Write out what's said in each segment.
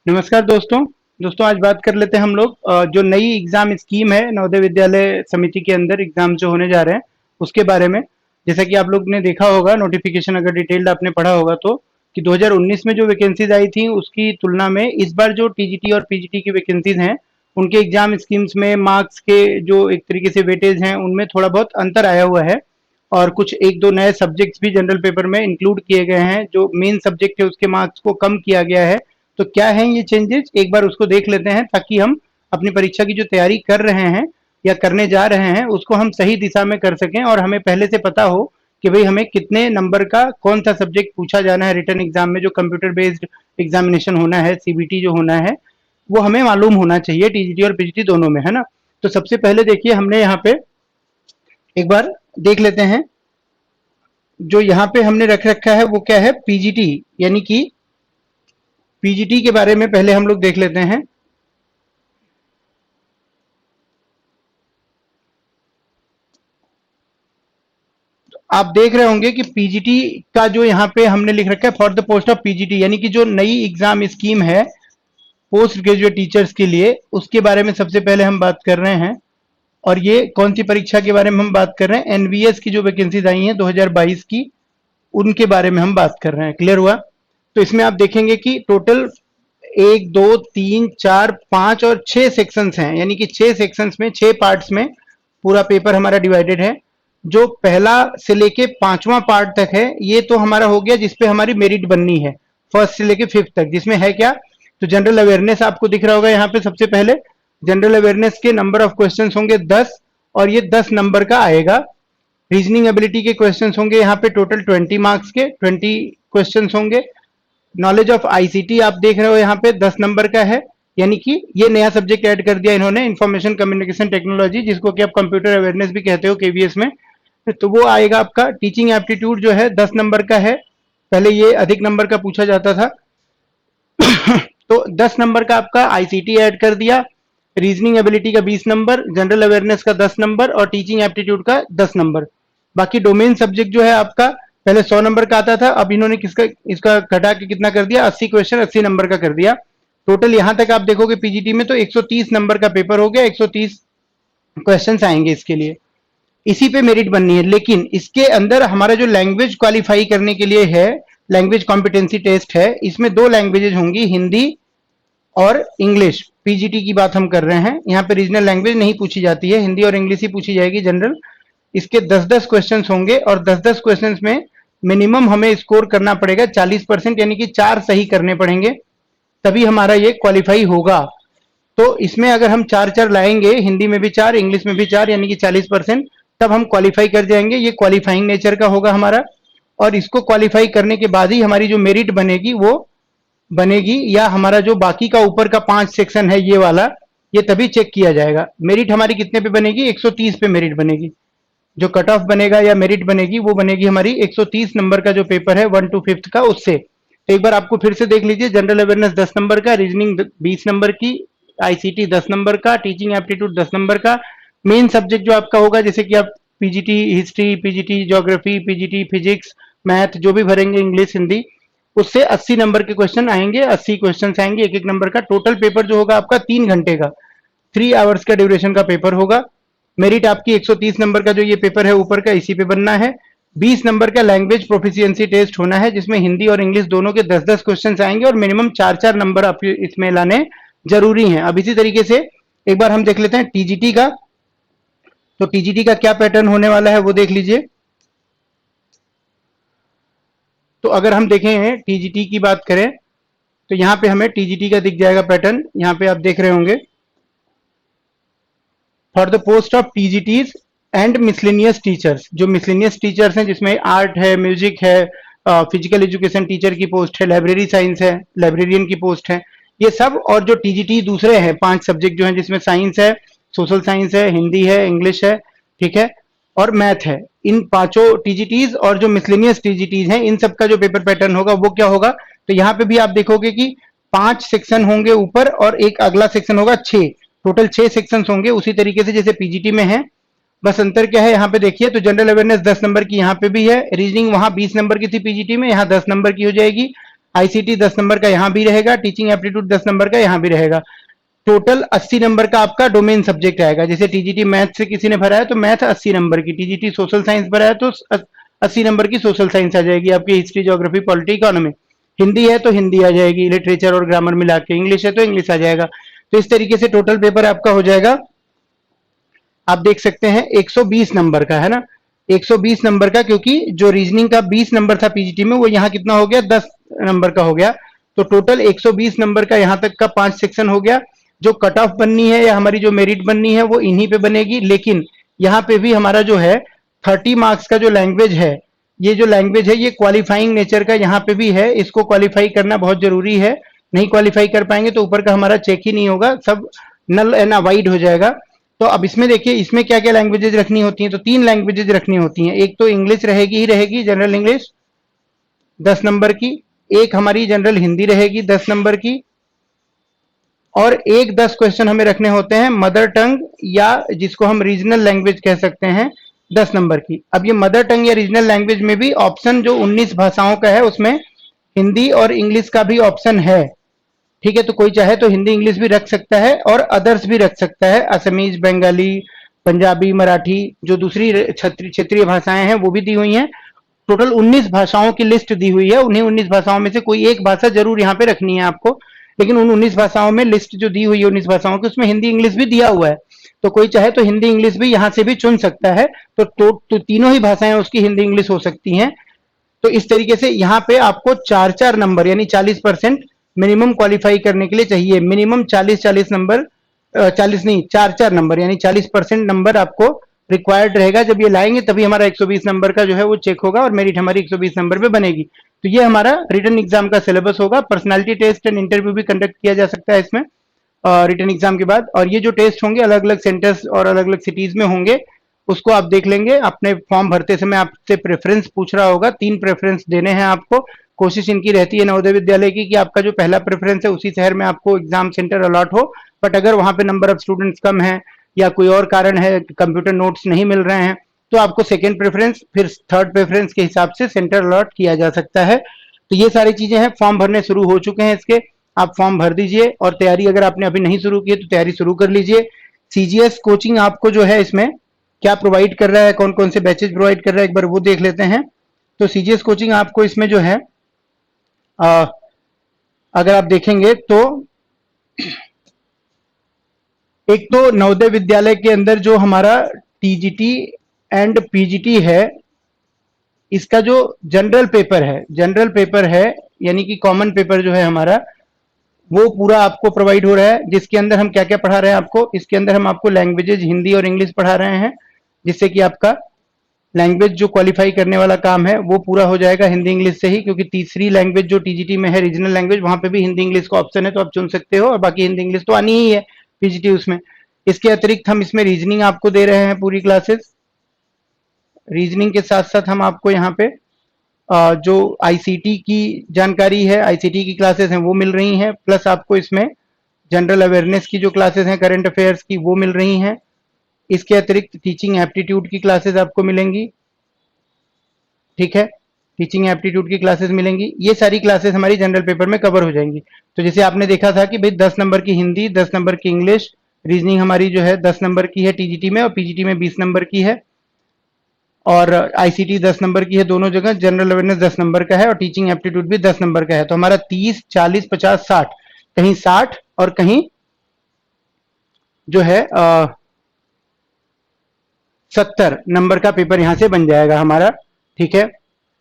नमस्कार दोस्तों आज बात कर लेते हैं हम लोग जो नई एग्जाम स्कीम है नवोदय विद्यालय समिति के अंदर एग्जाम जो होने जा रहे हैं उसके बारे में। जैसा कि आप लोग ने देखा होगा नोटिफिकेशन, अगर डिटेल्ड आपने पढ़ा होगा तो, कि 2019 में जो वैकेंसीज आई थी उसकी तुलना में इस बार जो टीजीटी और पीजीटी की वैकेंसीज हैं उनके एग्जाम स्कीम्स में मार्क्स के जो एक तरीके से वेटेज हैं उनमें थोड़ा बहुत अंतर आया हुआ है। और कुछ एक दो नए सब्जेक्ट्स भी जनरल पेपर में इंक्लूड किए गए हैं, जो मेन सब्जेक्ट है उसके मार्क्स को कम किया गया है। तो क्या है ये चेंजेस, एक बार उसको देख लेते हैं ताकि हम अपनी परीक्षा की जो तैयारी कर रहे हैं या करने जा रहे हैं उसको हम सही दिशा में कर सकें और हमें पहले से पता हो कि भाई हमें कितने नंबर का कौन सा सब्जेक्ट पूछा जाना है रिटर्न एग्जाम में, जो कंप्यूटर बेस्ड एग्जामिनेशन होना है, सीबीटी जो होना है वो हमें मालूम होना चाहिए टीजीटी और पीजीटी दोनों में, है ना। तो सबसे पहले देखिए हमने यहाँ पे एक बार देख लेते हैं, जो यहाँ पे हमने रख रखा है वो क्या है, पीजीटी। यानी कि पीजीटी के बारे में पहले हम लोग देख लेते हैं। आप देख रहे होंगे कि पीजीटी का जो यहाँ पे हमने लिख रखा है, for the post of PGT, यानी कि जो नई एग्जाम स्कीम है पोस्ट ग्रेजुएट टीचर्स के लिए, उसके बारे में सबसे पहले हम बात कर रहे हैं। और ये कौन सी परीक्षा के बारे में हम बात कर रहे हैं, एनवीएस की जो वैकेंसीज आई हैं 2022 की, उनके बारे में हम बात कर रहे हैं। क्लियर हुआ। तो इसमें आप देखेंगे कि टोटल 1 2 3 4 5 और 6 सेक्शंस हैं, यानी कि 6 सेक्शंस में 6 पार्ट्स में पूरा पेपर हमारा डिवाइडेड है। जो पहला से लेके 5वां पार्ट तक है ये तो हमारा हो गया जिसपे हमारी मेरिट बननी है, फर्स्ट से लेके फिफ्थ तक, जिसमें है क्या, तो जनरल अवेयरनेस आपको दिख रहा होगा यहाँ पे। सबसे पहले जनरल अवेयरनेस के नंबर ऑफ क्वेश्चन होंगे 10 और ये 10 नंबर का आएगा। रीजनिंग एबिलिटी के क्वेश्चंस होंगे यहाँ पे टोटल 20 मार्क्स के 20 क्वेश्चंस होंगे। नॉलेज ऑफ आईसीटी आप देख रहे हो यहाँ पे 10 नंबर का है, यानी कि ये नया सब्जेक्ट ऐड कर दिया इन्होंने, इंफॉर्मेशन कम्युनिकेशन टेक्नोलॉजी, जिसको कि आप कंप्यूटर अवेयरनेस भी कहते हो केवीएस में। तो वो आएगा आपका। टीचिंग एप्टीट्यूड जो है 10 नंबर का है, पहले ये अधिक नंबर का पूछा जाता था तो 10 नंबर का आपका आईसीटी ऐड कर दिया। रीजनिंग एबिलिटी का 20 नंबर, जनरल अवेयरनेस का 10 नंबर और टीचिंग एप्टीट्यूड का 10 नंबर। बाकी डोमेन सब्जेक्ट जो है आपका पहले 100 नंबर का आता था, अब इन्होंने किसका इसका घटा के कितना कर दिया, 80 क्वेश्चन 80 नंबर का कर दिया। टोटल यहां तक आप देखोगे पीजीटी में तो 130 नंबर का पेपर हो गया, 130 क्वेश्चंस आएंगे इसके लिए। इसी पे मेरिट बननी है, लेकिन इसके अंदर हमारा जो लैंग्वेज क्वालिफाई करने के लिए है, लैंग्वेज कॉम्पिटेंसी टेस्ट है, इसमें 2 लैंग्वेजेज होंगी, हिंदी और इंग्लिश। पीजीटी की बात हम कर रहे हैं, यहाँ पे रीजनल लैंग्वेज नहीं पूछी जाती है, हिंदी और इंग्लिश ही पूछी जाएगी जनरल। इसके 10-10 क्वेश्चंस होंगे और 10-10 क्वेश्चंस में मिनिमम हमें स्कोर करना पड़ेगा 40%, यानी कि 4 सही करने पड़ेंगे तभी हमारा ये क्वालिफाई होगा। तो इसमें अगर हम 4-4 लाएंगे, हिंदी में भी 4 इंग्लिश में भी 4, यानी कि 40%, तब हम क्वालिफाई कर जाएंगे। ये क्वालिफाइंग नेचर का होगा हमारा, और इसको क्वालिफाई करने के बाद ही हमारी जो मेरिट बनेगी वो बनेगी, या हमारा जो बाकी का ऊपर का 5 सेक्शन है ये वाला, ये तभी चेक किया जाएगा। मेरिट हमारी कितने पे बनेगी, 130 पे मेरिट बनेगी। जो कट ऑफ बनेगा या मेरिट बनेगी वो बनेगी हमारी 130 नंबर का जो पेपर है 1 to 5 का, उससे। तो एक बार आपको फिर से देख लीजिए, जनरल अवेयरनेस 10 नंबर का, रीजनिंग 20 नंबर की, आईसीटी 10 नंबर का, टीचिंग एप्टीट्यूड 10 नंबर का। मेन सब्जेक्ट जो आपका होगा, जैसे कि आप PGT history, PGT geography, PGT physics, math जो भी भरेंगे, इंग्लिश हिंदी, उससे 80 नंबर के क्वेश्चन आएंगे, 80 क्वेश्चन आएंगे एक एक नंबर का। टोटल पेपर जो होगा आपका 3 घंटे का, 3 आवर्स का ड्यूरेशन का पेपर होगा। मेरिट आपकी 130 नंबर का जो ये पेपर है ऊपर का, इसी पे बनना है। 20 नंबर का लैंग्वेज प्रोफिशिएंसी टेस्ट होना है, जिसमें हिंदी और इंग्लिश दोनों के 10-10 क्वेश्चन आएंगे और मिनिमम 4-4 नंबर आप इसमें लाने जरूरी हैं। अब इसी तरीके से एक बार हम देख लेते हैं टीजीटी का। तो टीजीटी का क्या पैटर्न होने वाला है वो देख लीजिए। तो अगर हम देखें टीजीटी की बात करें तो यहाँ पे हमें टीजीटी का दिख जाएगा पैटर्न, यहाँ पे आप देख रहे होंगे, for the post of TGTs and miscellaneous teachers. जो मिसलेनियस टीचर्स हैं जिसमें आर्ट है, म्यूजिक है, फिजिकल एजुकेशन टीचर की पोस्ट है, लाइब्रेरी साइंस है, लाइब्रेरियन की पोस्ट है, ये सब। और जो टीजीटी दूसरे हैं 5 सब्जेक्ट जो हैं, जिसमें साइंस है, सोशल साइंस है, हिंदी है, इंग्लिश है, ठीक है, और मैथ है, इन पांचों टीजीटीज और जो मिसलेनियस टीजीटीज हैं इन सब का जो पेपर पैटर्न होगा वो क्या होगा। तो यहाँ पे भी आप देखोगे कि 5 सेक्शन होंगे ऊपर और एक अगला सेक्शन होगा 6, टोटल 6 सेक्शंस होंगे, उसी तरीके से जैसे पीजीटी में है। बस अंतर क्या है यहाँ पे देखिए, तो जनरल अवेयरनेस 10 नंबर की यहाँ पे भी है, रीजनिंग वहां 20 नंबर की थी पीजीटी में, यहाँ 10 नंबर की हो जाएगी। आईसीटी 10 नंबर का यहाँ भी रहेगा, टीचिंग एप्टीट्यूड 10 नंबर का यहाँ भी रहेगा। टोटल 80 नंबर का आपका डोमेन सब्जेक्ट आएगा। जैसे टीजीटी मैथ से किसी ने भरा है तो मैथ 80 नंबर की, टीजीटी सोशल साइंस भरा है तो 80 नंबर की सोशल साइंस आ जाएगी आपकी, history, geography, polity, economy. Hindi है तो हिंदी आ जाएगी, लिटरेचर और ग्रामर मिला के, इंग्लिश है तो इंग्लिश आ जाएगा। तो इस तरीके से टोटल पेपर आपका हो जाएगा, आप देख सकते हैं 120 नंबर का, है ना, 120 नंबर का, क्योंकि जो रीजनिंग का 20 नंबर था पीजीटी में वो यहाँ कितना हो गया, 10 नंबर का हो गया। तो टोटल 120 नंबर का यहाँ तक का 5 सेक्शन हो गया। जो कट ऑफ बननी है या हमारी जो मेरिट बननी है वो इन्हीं पे बनेगी, लेकिन यहाँ पे भी हमारा जो है 30 मार्क्स का जो लैंग्वेज है, ये जो लैंग्वेज है ये क्वालिफाइंग नेचर का यहाँ पे भी है, इसको क्वालिफाई करना बहुत जरूरी है। नहीं क्वालिफाई कर पाएंगे तो ऊपर का हमारा चेक ही नहीं होगा, सब नल एंड अवॉइड हो जाएगा। तो अब इसमें देखिए इसमें क्या क्या लैंग्वेजेज रखनी होती हैं, तो 3 लैंग्वेजेज रखनी होती हैं। एक तो इंग्लिश रहेगी ही रहेगी, जनरल इंग्लिश 10 नंबर की, एक हमारी जनरल हिंदी रहेगी 10 नंबर की, और एक 10 क्वेश्चन हमें रखने होते हैं मदर टंग या जिसको हम रीजनल लैंग्वेज कह सकते हैं 10 नंबर की। अब ये मदर टंग या रीजनल लैंग्वेज में भी ऑप्शन जो 19 भाषाओं का है उसमें हिंदी और इंग्लिश का भी ऑप्शन है, ठीक है। तो कोई चाहे तो हिंदी इंग्लिश भी रख सकता है और अदर्स भी रख सकता है, असमीज, बंगाली, पंजाबी, मराठी, जो दूसरी क्षेत्रीय भाषाएं हैं वो भी दी हुई हैं। टोटल 19 भाषाओं की लिस्ट दी हुई है, उन्हीं 19 भाषाओं में से कोई एक भाषा जरूर यहाँ पे रखनी है आपको, लेकिन उन 19 भाषाओं में लिस्ट जो दी हुई है 19 भाषाओं की उसमें हिंदी इंग्लिश भी दिया हुआ है। तो कोई चाहे तो हिंदी इंग्लिश भी यहाँ से भी चुन सकता है। तो तीनों ही भाषाएं उसकी हिंदी इंग्लिश हो सकती हैं। तो इस तरीके से यहाँ पे आपको 4-4 नंबर यानी 40% मिनिमम क्वालिफाई करने के लिए चाहिए। मिनिमम 40-40 नंबर, 40 नहीं 4-4 नंबर यानी 40% नंबर आपको रिक्वायर्ड रहेगा। जब ये लाएंगे तभी हमारा 120 नंबर का जो है वो चेक होगा और मेरिट हमारी 120 नंबर पे बनेगी। तो ये हमारा रिटन एग्जाम का सिलेबस होगा। पर्सनालिटी टेस्ट एंड इंटरव्यू भी कंडक्ट किया जा सकता है इसमें रिटन एग्जाम के बाद। और ये जो टेस्ट होंगे अलग अलग सेंटर्स और अलग अलग सिटीज में होंगे, उसको आप देख लेंगे। अपने फॉर्म भरते समय आपसे प्रेफरेंस पूछ रहा होगा, 3 प्रेफरेंस देने हैं आपको। कोशिश इनकी रहती है नवोदय विद्यालय की कि आपका जो पहला प्रेफरेंस है उसी शहर में आपको एग्जाम सेंटर अलॉट हो, बट अगर वहां पे नंबर ऑफ स्टूडेंट्स कम है या कोई और कारण है, कंप्यूटर नोट्स नहीं मिल रहे हैं, तो आपको सेकेंड प्रेफरेंस फिर थर्ड प्रेफरेंस के हिसाब से सेंटर अलॉट किया जा सकता है। तो ये सारी चीजें हैं। फॉर्म भरने शुरू हो चुके हैं इसके, आप फॉर्म भर दीजिए और तैयारी अगर आपने अभी नहीं शुरू की है तो तैयारी शुरू कर लीजिए। सीजीएस कोचिंग आपको जो है इसमें क्या प्रोवाइड कर रहा है, कौन कौन से बैचेज प्रोवाइड कर रहा है, एक बार वो देख लेते हैं। तो सीजीएस कोचिंग आपको इसमें जो है अगर आप देखेंगे तो एक तो नवोदय विद्यालय के अंदर जो हमारा टीजीटी एंड पीजीटी है, इसका जो जनरल पेपर है यानी कि कॉमन पेपर जो है हमारा, वो पूरा आपको प्रोवाइड हो रहा है। जिसके अंदर हम क्या क्या पढ़ा रहे हैं आपको, इसके अंदर हम आपको लैंग्वेजेज हिंदी और इंग्लिश पढ़ा रहे हैं, जिससे कि आपका लैंग्वेज जो क्वालिफाई करने वाला काम है वो पूरा हो जाएगा हिंदी इंग्लिश से ही, क्योंकि तीसरी लैंग्वेज जो टीजीटी में है रीजनल लैंग्वेज, वहां पे भी हिंदी इंग्लिश का ऑप्शन है, तो आप चुन सकते हो, और बाकी हिंदी इंग्लिश तो आनी ही है पीजीटी उसमें। इसके अतिरिक्त हम इसमें रीजनिंग आपको दे रहे हैं पूरी क्लासेस। रीजनिंग के साथ साथ हम आपको यहाँ पे जो आईसीटी की जानकारी है, आईसीटी की क्लासेस हैं वो मिल रही हैं, प्लस आपको इसमें जनरल अवेयरनेस की जो क्लासेस हैं करंट अफेयर्स की वो मिल रही हैं। इसके अतिरिक्त टीचिंग एप्टीट्यूड की क्लासेस आपको मिलेंगी, ठीक है, टीचिंग एप्टीट्यूड की क्लासेस मिलेंगी। ये सारी क्लासेस हमारी जनरल पेपर में कवर हो जाएंगी। तो जैसे आपने देखा था कि भाई 10 नंबर की हिंदी, 10 नंबर की इंग्लिश, रीजनिंग हमारी जो है 10 नंबर की है टीजीटी में, और पीजीटी में 20 नंबर की है, और आईसीटी 10 नंबर की है दोनों जगह, जनरल अवेयरनेस 10 नंबर का है, और टीचिंग एप्टीट्यूड भी 10 नंबर का है। तो हमारा 30, 40, 50, 60, कहीं 60 और कहीं जो है 70 नंबर का पेपर यहां से बन जाएगा हमारा, ठीक है।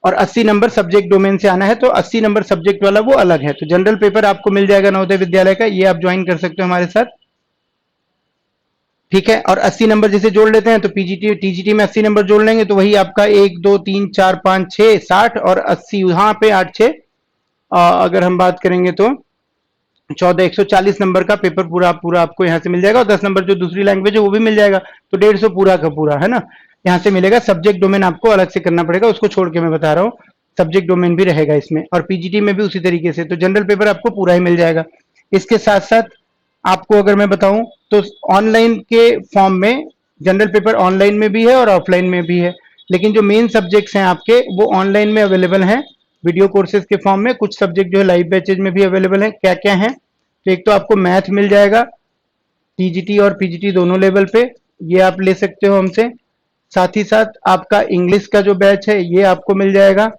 और 80 नंबर सब्जेक्ट डोमेन से आना है, तो 80 नंबर सब्जेक्ट वाला वो अलग है। तो जनरल पेपर आपको मिल जाएगा नवोदय विद्यालय का, ये आप ज्वाइन कर सकते हो हमारे साथ, ठीक है। और 80 नंबर जैसे जोड़ लेते हैं तो पीजीटी टीजीटी में 80 नंबर जोड़ लेंगे तो वही आपका 1 2 3 4 5 6 60 और 80 यहाँ पे 8 6 अगर हम बात करेंगे तो 14 140 नंबर का पेपर पूरा पूरा आपको यहाँ से मिल जाएगा। और 10 नंबर जो दूसरी लैंग्वेज है वो भी मिल जाएगा, तो 150 पूरा का पूरा, है ना, यहाँ से मिलेगा। सब्जेक्ट डोमेन आपको अलग से करना पड़ेगा, उसको छोड़ के मैं बता रहा हूँ, सब्जेक्ट डोमेन भी रहेगा इसमें, और पीजीटी में भी उसी तरीके से। तो जनरल पेपर आपको पूरा ही मिल जाएगा। इसके साथ साथ आपको अगर मैं बताऊं तो ऑनलाइन के फॉर्म में जनरल पेपर ऑनलाइन में भी है और ऑफलाइन में भी है, लेकिन जो मेन सब्जेक्ट्स हैं आपके वो ऑनलाइन में अवेलेबल हैं, वीडियो कोर्सेज के फॉर्म में। कुछ सब्जेक्ट जो है लाइव बैचेज में भी अवेलेबल है। क्या क्या है, तो एक तो आपको मैथ मिल जाएगा टीजीटी और पीजीटी दोनों लेवल पे, ये आप ले सकते हो हमसे। साथ ही साथ आपका इंग्लिश का जो बैच है ये आपको मिल जाएगा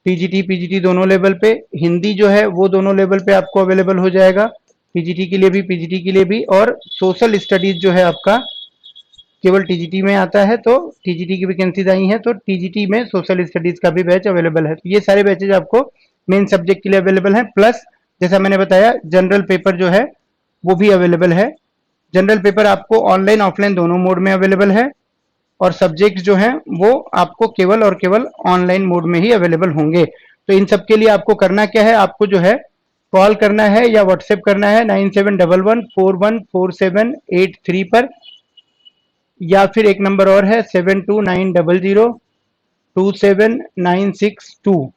टीजीटी पीजीटी दोनों लेवल पे। हिंदी जो है वो दोनों लेवल पे आपको अवेलेबल हो जाएगा, पीजीटी के लिए भी पीजीटी के लिए भी। और सोशल स्टडीज जो है आपका केवल टीजीटी में आता है, तो टीजीटी की वैकेंसीज आई हैं तो टीजीटी में सोशल स्टडीज का भी बैच अवेलेबल है। तो ये सारे बैचेज आपको मेन सब्जेक्ट के लिए अवेलेबल हैं। प्लस जैसा मैंने बताया जनरल पेपर जो है वो भी अवेलेबल है। जनरल पेपर आपको ऑनलाइन ऑफलाइन दोनों मोड में अवेलेबल है, और सब्जेक्ट जो हैं वो आपको केवल और केवल ऑनलाइन मोड में ही अवेलेबल होंगे। तो इन सब के लिए आपको करना क्या है, आपको जो है कॉल करना है या व्हाट्सएप करना है 9711414783 पर, या फिर एक नंबर और है 7290027962।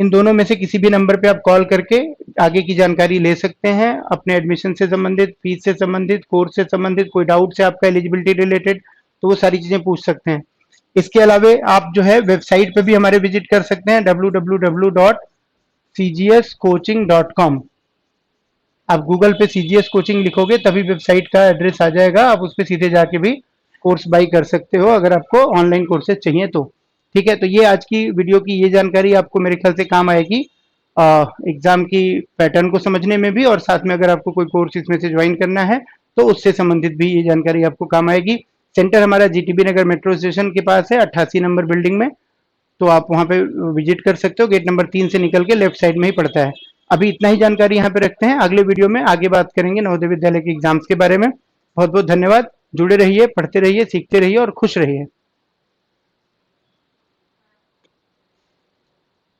इन दोनों में से किसी भी नंबर पे आप कॉल करके आगे की जानकारी ले सकते हैं, अपने एडमिशन से संबंधित, फीस से संबंधित, कोर्स से संबंधित, कोई डाउट है आपका एलिजिबिलिटी रिलेटेड तो वो सारी चीजें पूछ सकते हैं। इसके अलावा आप जो है वेबसाइट पे भी हमारे विजिट कर सकते हैं www.cgscoaching.com। आप गूगल पे सीजीएस कोचिंग लिखोगे तभी वेबसाइट का एड्रेस आ जाएगा, आप उस पर सीधे जाके भी कोर्स बाई कर सकते हो अगर आपको ऑनलाइन कोर्सेज चाहिए तो। ठीक है, तो ये आज की वीडियो की ये जानकारी आपको मेरे ख्याल से काम आएगी एग्जाम की पैटर्न को समझने में भी, और साथ में अगर आपको कोई कोर्स इसमें से ज्वाइन करना है तो उससे संबंधित भी ये जानकारी आपको काम आएगी। सेंटर हमारा जीटीबी नगर मेट्रो स्टेशन के पास है 88 नंबर बिल्डिंग में, तो आप वहां पे विजिट कर सकते हो। गेट नंबर 3 से निकल के लेफ्ट साइड में ही पड़ता है। अभी इतना ही जानकारी यहाँ पे रखते हैं, अगले वीडियो में आगे बात करेंगे नवोदय विद्यालय के एग्जाम्स के बारे में। बहुत बहुत धन्यवाद, जुड़े रहिए, पढ़ते रहिए, सीखते रहिए और खुश रहिए।